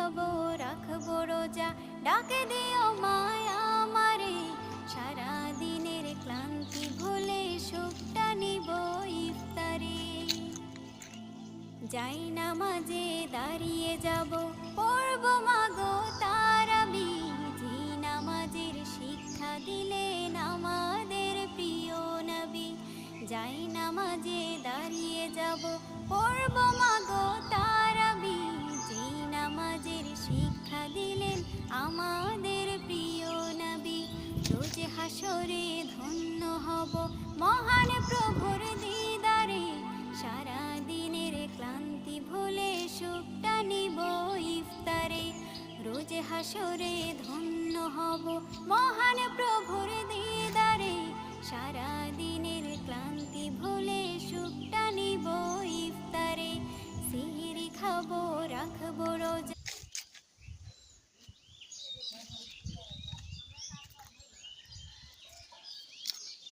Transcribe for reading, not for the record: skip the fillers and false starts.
খাবো রাখবো রোজা, ডাকে দিও মায়া আমারে। সারা দিনের ক্লান্তি ভুলে সুখটা নিব ইফতারে। যাই নামাজে দাঁড়িয়ে যাব, পড়ব মাগো তারাবি। যে নামাজের শিক্ষা দিলেন আমাদের প্রিয় নবী। যাই নামাজে দাঁড়িয়ে যাব, পড়ব মাগো তারাবি। যে নামাজের শিক্ষা দিলেন আমাদের প্রিয় নবী। রোজ হাসরে ধন্য হব মহান প্রভুর দিদারে। সারা দিনের ক্লান্তি ভুলে সুখটা নিব ইফতারে। রোজ হাসরে ধন্য হব মহান প্রভুর দিদারে। সারা দিনের ক্লান্তি ভুলে সুখটা নিব ইফতারে। সিহরি খাবো রাখবো রোজা,